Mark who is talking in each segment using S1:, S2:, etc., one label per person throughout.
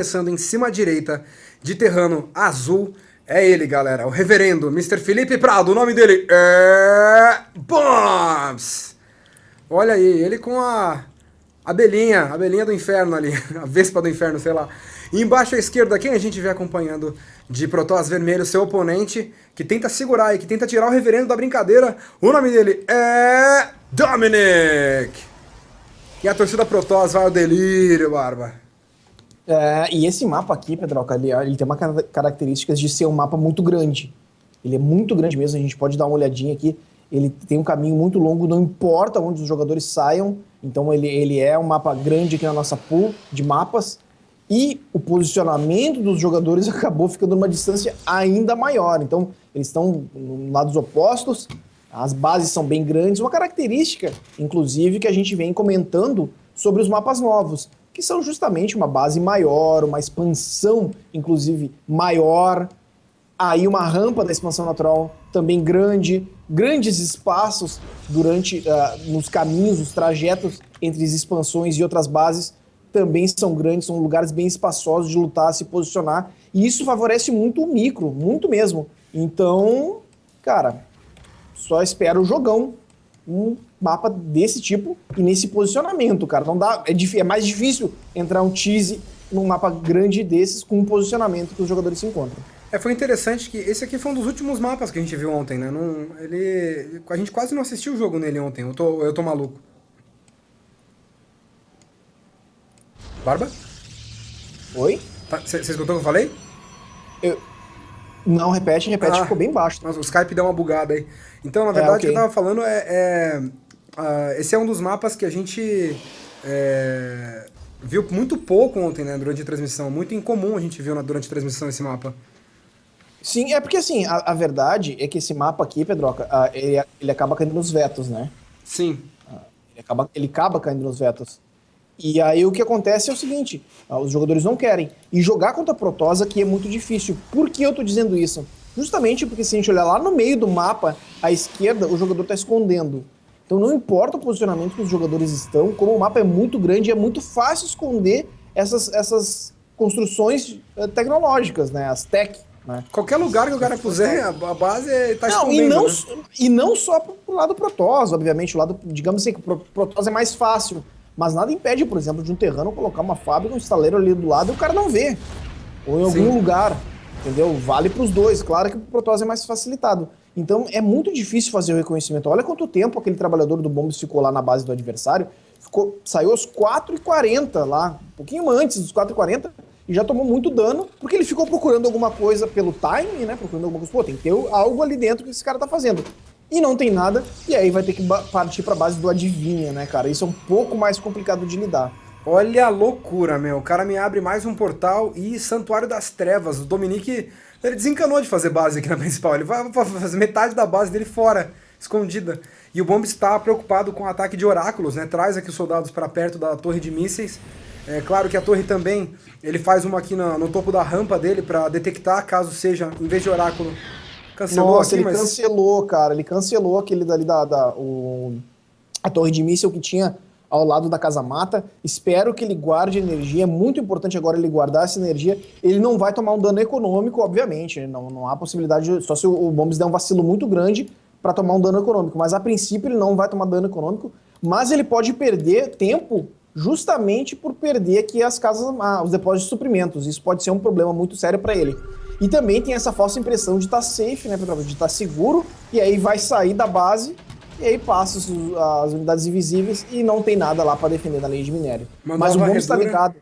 S1: Começando em cima à direita, de terrano azul, é ele, galera, o reverendo Mr. Felipe Prado. O nome dele é Bombs. Olha aí, ele com a abelhinha do inferno ali, a vespa do inferno, sei lá. E embaixo à esquerda, quem a gente vê acompanhando de Protoss vermelho, seu oponente, que tenta segurar e que tenta tirar o reverendo da brincadeira. O nome dele é Dominic. E a torcida Protoss vai ao delírio, Barba.
S2: E esse mapa aqui, Pedroca, ele tem uma característica de ser um mapa muito grande. Ele é muito grande mesmo, a gente pode dar uma olhadinha aqui. Ele tem um caminho muito longo, não importa onde os jogadores saiam. Então ele é um mapa grande aqui na nossa pool de mapas. E o posicionamento dos jogadores acabou ficando numa distância ainda maior. Então eles estão em lados opostos, as bases são bem grandes. Uma característica, inclusive, que a gente vem comentando sobre os mapas novos, que são justamente uma base maior, uma expansão, inclusive, maior. Aí uma rampa da expansão natural também grande, grandes espaços nos caminhos, os trajetos entre as expansões e outras bases também são grandes, são lugares bem espaçosos de lutar, se posicionar, e isso favorece muito o micro, muito mesmo. Então, cara, só espero o jogão, um mapa desse tipo e nesse posicionamento, cara. Não dá, é mais difícil entrar um tease num mapa grande desses com um posicionamento que os jogadores se encontram.
S1: Foi interessante que esse aqui foi um dos últimos mapas que a gente viu ontem, né? A gente quase não assistiu o jogo nele ontem, eu tô maluco. Barba?
S2: Oi?
S1: Você escutou o que eu falei?
S2: Não, repete, ficou bem baixo.
S1: Nossa, o Skype deu uma bugada aí. Então, na verdade,
S2: okay.
S1: O que eu tava falando esse é um dos mapas que a gente viu muito pouco ontem, né, durante a transmissão. Muito incomum a gente viu durante a transmissão esse mapa.
S2: Sim, é porque assim, a verdade é que esse mapa aqui, Pedroca, ele acaba caindo nos vetos, né?
S1: Sim.
S2: Ele acaba caindo nos vetos. E aí o que acontece é o seguinte, os jogadores não querem. E jogar contra a Protoss aqui é muito difícil. Por que eu tô dizendo isso? Justamente porque se a gente olhar lá no meio do mapa, à esquerda, o jogador tá escondendo. Então não importa o posicionamento que os jogadores estão, como o mapa é muito grande, é muito fácil esconder essas construções tecnológicas, né? As tech. Né?
S1: Qualquer lugar que o cara puser, a base tá escondendo.
S2: E não só pro lado Protoss, obviamente, o lado, digamos assim, que o Protoss é mais fácil. Mas nada impede, por exemplo, de um terrano colocar uma fábrica, um estaleiro ali do lado e o cara não vê. Ou em algum lugar, entendeu? Vale pros dois. Claro que o Protoss é mais facilitado. Então é muito difícil fazer o reconhecimento. Olha quanto tempo aquele trabalhador do Bombs ficou lá na base do adversário. Saiu aos 4h40 lá, um pouquinho antes dos 4h40, e já tomou muito dano, porque ele ficou procurando alguma coisa pelo time, né? Procurando alguma coisa. Pô, tem que ter algo ali dentro que esse cara tá fazendo. E não tem nada, e aí vai ter que partir pra base do adivinha, né, cara? Isso é um pouco mais complicado de lidar.
S1: Olha a loucura, meu. O cara me abre mais um portal e Santuário das Trevas. O Dominic, ele desencanou de fazer base aqui na principal. Ele vai fazer metade da base dele fora, escondida. E o Bomb está preocupado com o ataque de oráculos, né? Traz aqui os soldados para perto da torre de mísseis. É claro que a torre também, ele faz uma aqui no topo da rampa dele para detectar, caso seja, em vez de oráculo...
S2: Cancelou. Nossa, aqui, cancelou, cara. Ele cancelou aquele dali a torre de míssil que tinha ao lado da casa-mata. Espero que ele guarde energia. É muito importante agora ele guardar essa energia. Ele não vai tomar um dano econômico, obviamente. Não há possibilidade, só se o Bombs der um vacilo muito grande para tomar um dano econômico. Mas a princípio ele não vai tomar dano econômico. Mas ele pode perder tempo justamente por perder aqui os depósitos de suprimentos. Isso pode ser um problema muito sério para ele. E também tem essa falsa impressão de estar safe, né, de estar seguro, e aí vai sair da base, e aí passa as unidades invisíveis e não tem nada lá para defender na linha de minério. Mas o Bombs está ligado.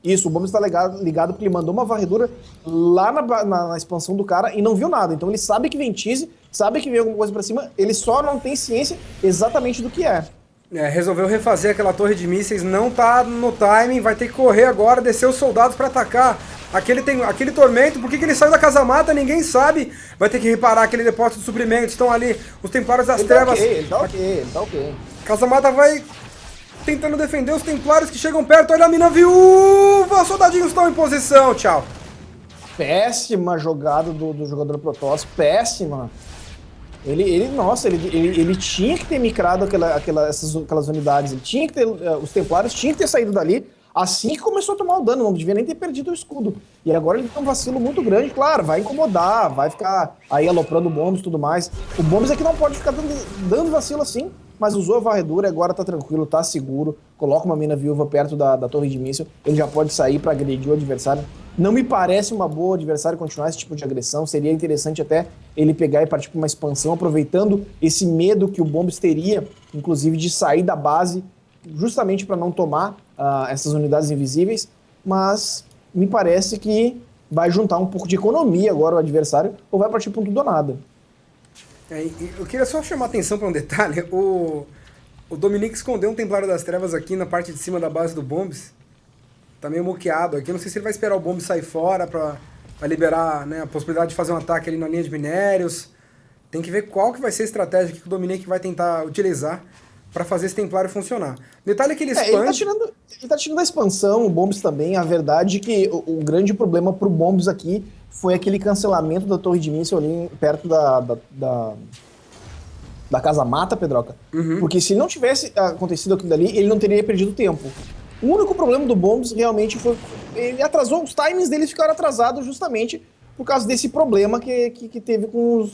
S2: Isso, o Bombs está ligado porque ele mandou uma varredura lá na expansão do cara e não viu nada. Então ele sabe que vem tease, sabe que vem alguma coisa para cima, ele só não tem ciência exatamente do que é.
S1: Resolveu refazer aquela torre de mísseis, não tá no timing, vai ter que correr agora, descer os soldados para atacar. Aquele tormento, por que ele saiu da casa-mata, ninguém sabe. Vai ter que reparar aquele depósito de suprimentos, estão ali os Templários das Trevas.
S2: Ele tá ok.
S1: Casa-mata vai tentando defender os Templários que chegam perto, olha a mina viúva, os soldadinhos estão em posição, tchau.
S2: Péssima jogada do jogador Protoss, péssima. Ele tinha que ter micrado aquelas unidades, ele tinha que ter, os Templários tinham que ter saído dali. Assim que começou a tomar o dano, não devia nem ter perdido o escudo. E agora ele tem um vacilo muito grande, claro, vai incomodar, vai ficar aí aloprando o Bombs e tudo mais. O Bombs é que não pode ficar dando vacilo assim, mas usou a varredura, agora tá tranquilo, tá seguro, coloca uma mina viúva perto da torre de míssil, ele já pode sair pra agredir o adversário. Não me parece uma boa adversário continuar esse tipo de agressão, seria interessante até ele pegar e partir pra uma expansão, aproveitando esse medo que o Bombs teria, inclusive de sair da base, justamente para não tomar essas unidades invisíveis, mas me parece que vai juntar um pouco de economia agora o adversário, ou vai partir para um tudo ou nada.
S1: Eu queria só chamar a atenção para um detalhe. O Dominique escondeu um Templário das Trevas aqui na parte de cima da base do Bombs. Tá meio moqueado aqui. Eu não sei se ele vai esperar o Bombs sair fora para liberar, né, a possibilidade de fazer um ataque ali na linha de minérios. Tem que ver qual que vai ser a estratégia que o Dominique vai tentar utilizar para fazer esse Templário funcionar. O detalhe é que ele expande...
S2: Ele tá tirando a expansão, o Bombs também. A verdade é que o grande problema pro Bombs aqui foi aquele cancelamento da torre de míssil ali perto da Casa Mata, Pedroca.
S1: Uhum.
S2: Porque se não tivesse acontecido aquilo dali, ele não teria perdido tempo. O único problema do Bombs realmente foi... Ele atrasou, os timings dele ficaram atrasados justamente por causa desse problema que teve com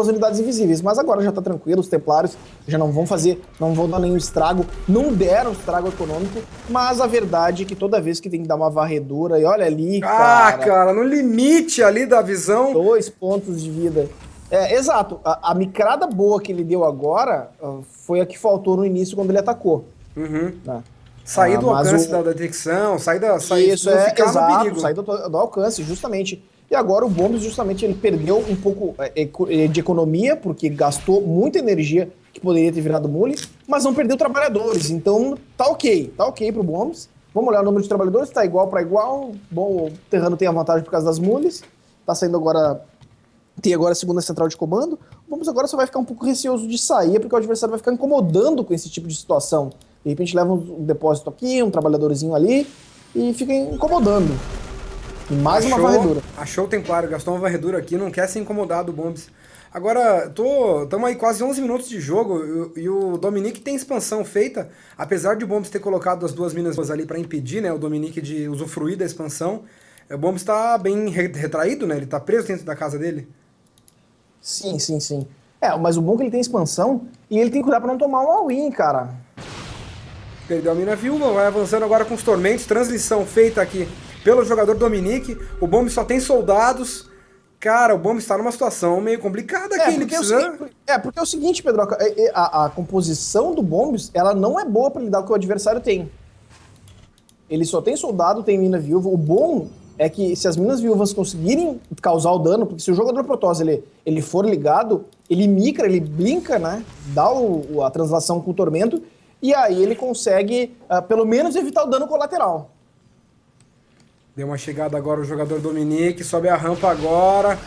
S2: as unidades invisíveis. Mas agora já tá tranquilo, os Templários já não vão fazer, não vão dar nenhum estrago, não deram estrago econômico, mas a verdade é que toda vez que tem que dar uma varredura, e olha ali,
S1: cara, no limite ali da visão...
S2: 2 pontos de vida. Exato, a micrada boa que ele deu agora foi a que faltou no início quando ele atacou.
S1: Uhum.
S2: Né?
S1: Sair do alcance da detecção, sair
S2: Isso,
S1: ficar no perigo.
S2: Sair do alcance, justamente. E agora o Bombs, justamente, ele perdeu um pouco de economia, porque gastou muita energia que poderia ter virado mule, mas não perdeu trabalhadores. Então, tá ok pro Bombs. Vamos olhar o número de trabalhadores, tá igual para igual. Bom, o Terrano tem a vantagem por causa das mules. Tá saindo agora... Tem agora a segunda central de comando. O Bombs agora só vai ficar um pouco receoso de sair, porque o adversário vai ficar incomodando com esse tipo de situação. De repente leva um depósito aqui, um trabalhadorzinho ali, e fica incomodando. E mais uma varredura.
S1: Achou o Templário, gastou uma varredura aqui, não quer ser incomodado o Bombs. Agora, estamos aí quase 11 minutos de jogo e o Dominique tem expansão feita, apesar de o Bombs ter colocado as 2 minas ali para impedir, né, o Dominique de usufruir da expansão. O Bombs está bem retraído, né, ele está preso dentro da casa dele.
S2: Sim. Mas o bom é que ele tem expansão e ele tem que cuidar para não tomar um all-in, cara.
S1: Perdeu a mina viúva, vai avançando agora com os tormentos, translição feita aqui pelo jogador Dominique. O Bombs só tem soldados. Cara, o Bombs está numa situação meio complicada aqui, ele precisa...
S2: Porque é o seguinte, Pedroca, a composição do Bombs, ela não é boa para lidar com o que o adversário tem. Ele só tem soldado, tem mina viúva. O bom é que se as minas viúvas conseguirem causar o dano, porque se o jogador Protoss ele for ligado, ele micra, ele blinka, né? Dá a translação com o tormento, e aí ele consegue, pelo menos, evitar o dano colateral.
S1: Deu uma chegada agora o jogador Dominique, sobe a rampa agora.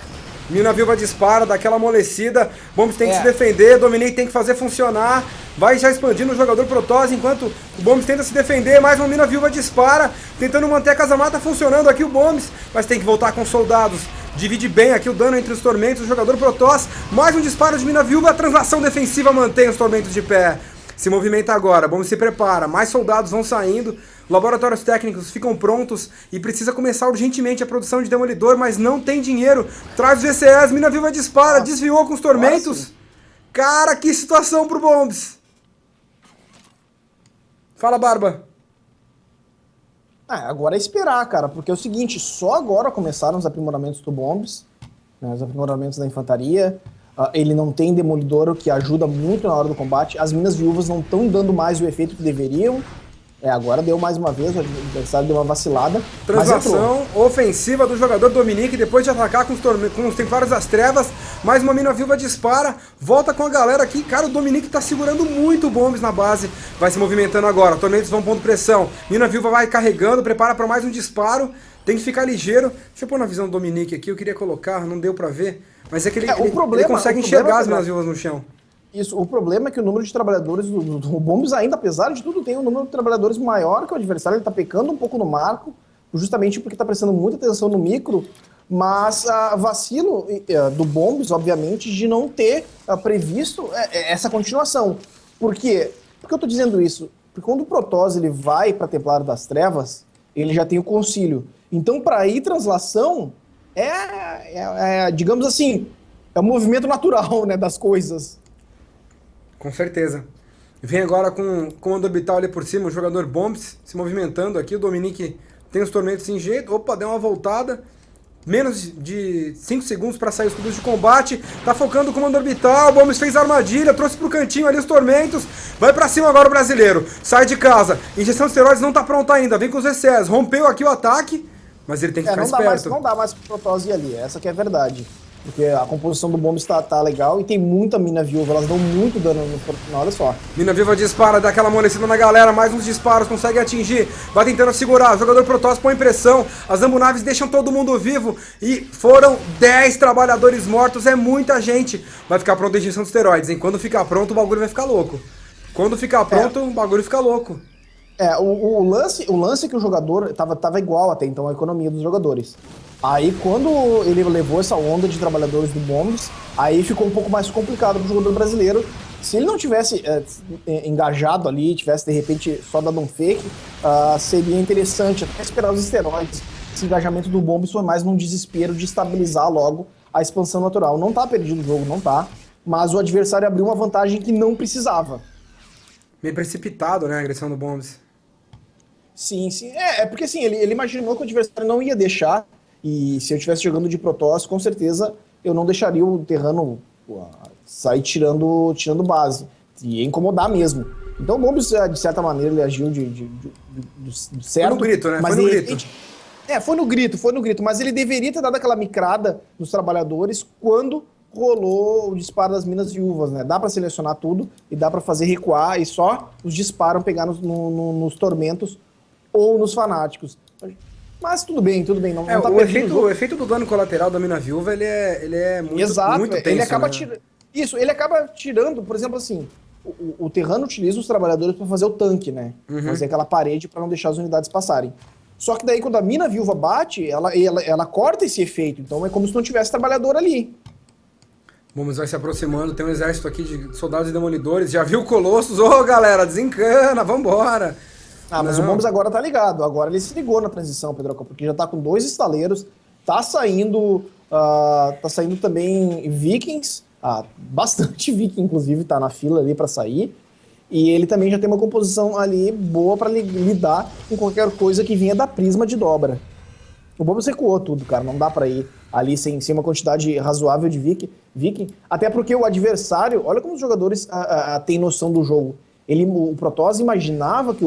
S1: Mina viúva dispara, dá aquela amolecida. Bombs tem que se defender, Dominique tem que fazer funcionar. Vai já expandindo o jogador Protoss, enquanto o Bombs tenta se defender. Mais uma mina viúva dispara, tentando manter a casa-mata funcionando aqui o Bombs. Mas tem que voltar com soldados. Divide bem aqui o dano entre os tormentos. O jogador Protoss, mais um disparo de mina viúva. A translação defensiva mantém os tormentos de pé. Se movimenta agora, Bombs se prepara. Mais soldados vão saindo. Laboratórios técnicos ficam prontos e precisa começar urgentemente a produção de demolidor, mas não tem dinheiro. Traz os VCS, mina viúva dispara, desviou com os tormentos. Cara, que situação pro Bombs. Fala, Barba.
S2: Agora é esperar, cara, porque é o seguinte, só agora começaram os aprimoramentos do Bombs, né, os aprimoramentos da infantaria. Ele não tem demolidor, o que ajuda muito na hora do combate. As minas viúvas não estão dando mais o efeito que deveriam. Agora deu mais uma vez, o adversário deu uma vacilada.
S1: Translação ofensiva do jogador Dominique, depois de atacar com os Templários das Trevas. Mais uma mina viúva dispara, volta com a galera aqui. Cara, o Dominique tá segurando muito o Bombs na base. Vai se movimentando agora, tormentos vão pondo pressão. Mina viúva vai carregando, prepara para mais um disparo. Tem que ficar ligeiro. Deixa eu pôr na visão do Dominique aqui, eu queria colocar, não deu pra ver. Mas é que ele consegue enxergar as minas viúvas no chão.
S2: Isso, o problema é que o número de trabalhadores do Bombs ainda, apesar de tudo, tem um número de trabalhadores maior que o adversário, ele tá pecando um pouco no marco, justamente porque tá prestando muita atenção no micro, mas vacilo do Bombs, obviamente, de não ter previsto essa continuação. Por quê? Por que eu tô dizendo isso? Porque quando o Protoss ele vai para Templário das Trevas, ele já tem o concílio. Então, para ir translação, digamos assim, é um movimento natural, né, das coisas.
S1: Com certeza. Vem agora com o comando orbital ali por cima, o jogador Bombs se movimentando aqui. O Dominique tem os tormentos sem jeito. Opa, deu uma voltada. Menos de 5 segundos para sair os escudos de combate. Tá focando o comando orbital. O Bombs fez a armadilha, trouxe pro cantinho ali os tormentos. Vai para cima agora o brasileiro. Sai de casa. Injeção de esteroides não tá pronta ainda. Vem com os ECS. Rompeu aqui o ataque. Mas ele tem que ficar esperto.
S2: Não dá mais pro Protoss ir ali. Essa que é a verdade. Porque a composição do Bombs tá legal e tem muita mina viúva, elas dão muito dano no final, olha só.
S1: Mina viúva dispara, dá aquela amolecida na galera, mais uns disparos, consegue atingir, vai tentando segurar, o jogador Protoss põe pressão, as ambunaves deixam todo mundo vivo e foram 10 trabalhadores mortos, é muita gente. Vai ficar pronto a injeção de esteroides, hein? Quando ficar pronto o bagulho vai ficar louco. Quando ficar pronto o bagulho fica louco.
S2: O lance é que o jogador tava igual até então a economia dos jogadores. Aí quando ele levou essa onda de trabalhadores do Bombs, aí ficou um pouco mais complicado pro jogador brasileiro. Se ele não tivesse engajado ali, tivesse de repente só dado um fake, seria interessante até esperar os esteroides. Esse engajamento do Bombs foi mais num desespero de estabilizar logo a expansão natural. Não tá perdido o jogo, não tá, mas o adversário abriu uma vantagem que não precisava.
S1: Meio precipitado, né, a agressão do Bombs.
S2: Sim. Porque assim, ele imaginou que o adversário não ia deixar. E se eu estivesse jogando de Protoss, com certeza eu não deixaria o Terrano sair tirando base. Ia incomodar mesmo. Então o Bombs, de certa maneira, ele agiu de certo.
S1: Foi no grito, né?
S2: Mas
S1: foi no grito.
S2: Foi no grito. Mas ele deveria ter dado aquela micrada nos trabalhadores quando rolou o disparo das minas viúvas, né? Dá pra selecionar tudo e dá pra fazer recuar e só os disparos pegar nos tormentos ou nos fanáticos. Mas tudo bem, não tá
S1: o efeito do dano colateral da mina viúva, ele é muito,
S2: exato,
S1: muito tenso,
S2: ele acaba
S1: né?
S2: ele acaba tirando, por exemplo, assim, o Terrano utiliza os trabalhadores para fazer o tanque, né? Fazer aquela parede para não deixar as unidades passarem. Só que daí quando a mina viúva bate, ela corta esse efeito, então é como se não tivesse trabalhador ali.
S1: Vamos vai se aproximando, tem um exército aqui de soldados e demolidores, já viu Colossus? Ô galera, desencana, vambora!
S2: Mas o Bombs agora tá ligado. Agora ele se ligou na transição, Pedro, porque já tá com 2 estaleiros. Tá saindo também Vikings. Bastante Viking, inclusive, tá na fila ali pra sair. E ele também já tem uma composição ali boa pra lidar com qualquer coisa que vinha da prisma de dobra. O Bombs recuou tudo, cara. Não dá pra ir ali sem uma quantidade razoável de Viking. Até porque o adversário... Olha como os jogadores têm noção do jogo. O Protoss imaginava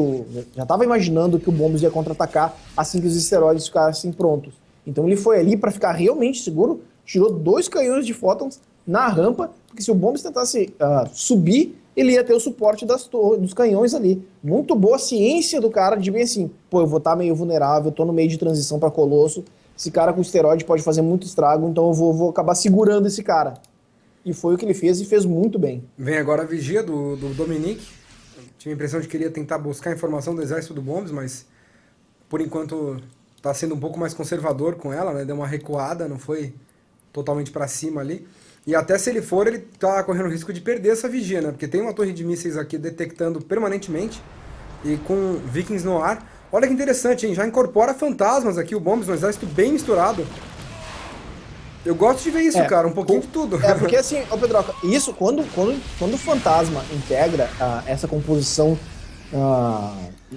S2: já estava imaginando que o Bombs ia contra-atacar assim que os esteroides ficassem prontos. Então ele foi ali para ficar realmente seguro, tirou 2 canhões de fótons na rampa, porque se o Bombs tentasse subir, ele ia ter o suporte dos canhões ali. Muito boa ciência do cara de bem assim, eu vou estar meio vulnerável, tô no meio de transição para Colosso, esse cara com esteroide pode fazer muito estrago, então eu vou acabar segurando esse cara. E foi o que ele fez e fez muito bem.
S1: Vem agora a vigia do Dominique. Tive a impressão de que ele ia tentar buscar informação do exército do Bombs, mas por enquanto tá sendo um pouco mais conservador com ela, né? Deu uma recuada, não foi totalmente para cima ali. E até se ele for, ele tá correndo o risco de perder essa vigia, né? Porque tem uma torre de mísseis aqui detectando permanentemente e com Vikings no ar. Olha que interessante, hein? Já incorpora fantasmas aqui, o Bombs, um exército bem misturado. Eu gosto de ver isso, cara, um pouquinho de tudo.
S2: Porque assim, Pedroca, isso, quando o Fantasma integra essa composição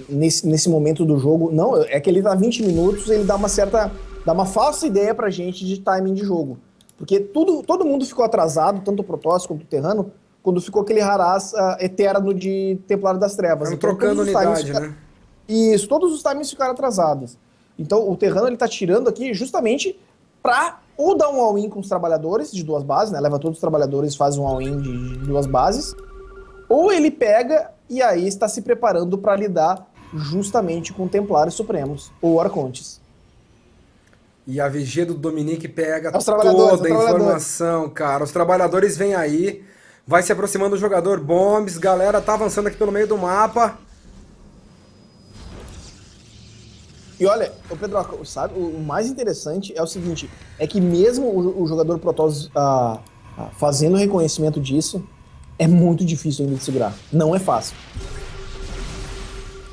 S2: nesse momento do jogo, não, é que ele tá 20 minutos, ele dá uma falsa ideia pra gente de timing de jogo. Porque todo mundo ficou atrasado, tanto o Protoss quanto o Terrano, quando ficou aquele Haraz eterno de Templário das Trevas.
S1: Então, trocando unidade, né?
S2: Isso, todos os timings ficaram atrasados. Então o Terrano, ele tá tirando aqui justamente pra ou dar um all-in com os trabalhadores de 2 bases, né? Leva todos os trabalhadores e faz um all-in de 2 bases. Ou ele pega e aí está se preparando para lidar justamente com Templários Supremos ou Arcontes.
S1: E a vigia do Dominique pega toda a informação, cara. Os trabalhadores vêm aí, vai se aproximando do jogador Bombs, galera tá avançando aqui pelo meio do mapa.
S2: E olha, Pedro, sabe, o mais interessante é o seguinte, é que mesmo o jogador Protoss fazendo o reconhecimento disso, é muito difícil ainda de segurar. Não é fácil.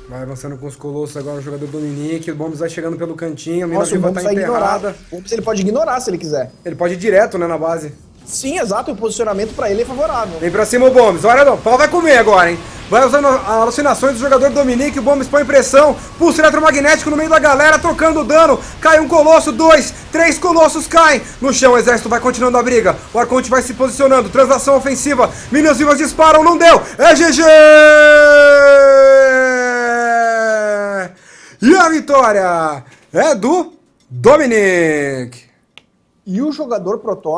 S1: Vai avançando com os colossos agora o jogador Dominique. O Bombs vai chegando pelo cantinho. A mina
S2: Nossa, o
S1: viva
S2: Bombs
S1: tá
S2: vai ignorar.
S1: enterrada.
S2: O Bombs ele pode ignorar se ele quiser.
S1: Ele pode ir direto, né, na base.
S2: Sim, exato. O posicionamento pra ele é favorável.
S1: Vem pra cima o Bombs. Olha, o pau vai comer agora, hein. Vai usando alucinações do jogador Dominique. O Bombs põe pressão. Pulso eletromagnético no meio da galera, trocando dano. Cai um colosso, 2, 3 colossos caem. No chão, o exército vai continuando a briga. O Arconte vai se posicionando. Transação ofensiva. Minions vivas disparam, não deu. É GG! E a vitória é do Dominic.
S2: E o jogador Protoss